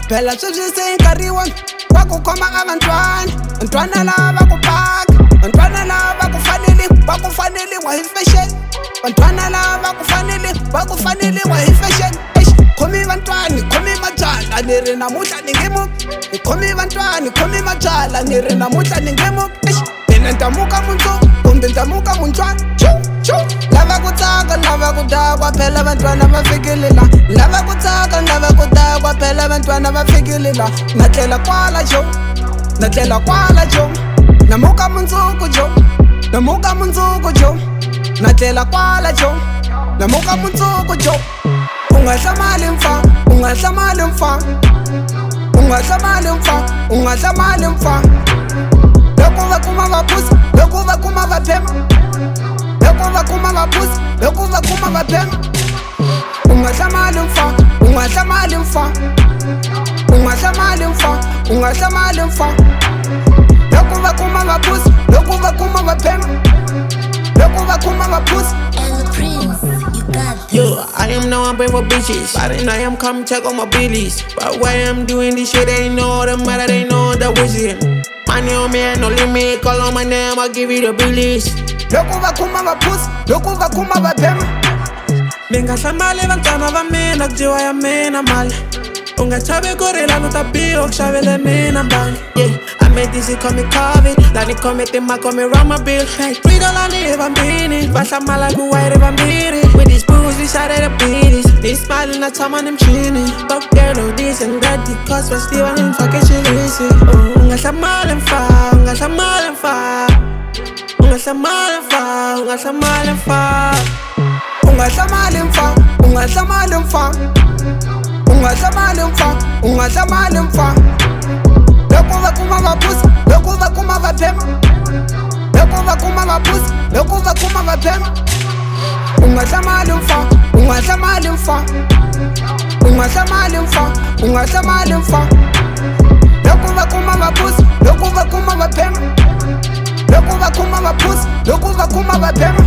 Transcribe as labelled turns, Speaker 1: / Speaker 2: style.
Speaker 1: Phela sesingariwona bakukhoma abantwana Ntwana laba kupaka Ntwana laba kufanele wa fashion Ntwana laba kufanele wa fashion Khomi bantwana khomi majala nire namuhla ningimu Khomi bantwana khomi majala nire namuhla ningimu Mina ndamuka muntu kumbe ndamuka muntwana Lava kutaka phela bantwana bafikilela Lava kutaka phela bantwana bafikilela Natlela kwala jo Namuka munzuku jo Natlela kwala jo Namuka munzuku jo Ungahlamali mfa Lokuva kuma vapusi Lokuva kuma vaphema Lokuva kuma vapusi Lokuva kuma vaphema Ungahlamali mfa Lokuva kuma vapusi Lokuva kuma vaphema Lokuva kuma vapusi
Speaker 2: Yo, I am now I'm praying for bitches, but then I am come check on my billies. But why I'm doing this shit, they know the matter, they know the wisdom. Money on me and no limit, call on my name, I'll give you the billies.
Speaker 1: Lokuva kuma vapusi Lokuva kuma vaphema
Speaker 2: Ngingahlamali bantwana bamina kujiwa ya mina mali Ungachabe gorilla nutabiyo kushavele mina mbangi Yeah, I made this call me COVID Lani komete ma call me run my bill Hey, $3 ni bambini Bahlamala kuwairi bambiri With these booze, we shot at the beaties They smiling at time on them chini Fuck girl, no this and that Because we're still on them fucking shit easy Ungahlamali mfa Ungahlamali mfa Ungahlamali mfa Ungahlamali
Speaker 1: mfa Lokuva kuma vapusi Lokuva kuma vaphema Lokuva kuma vapusi Lokuva kuma vaphema Ungahlamali mfa Lokuva kuma vapusi Lokuva kuma vaphema Lokuva kuma vapusi Lokuva kuma vaphema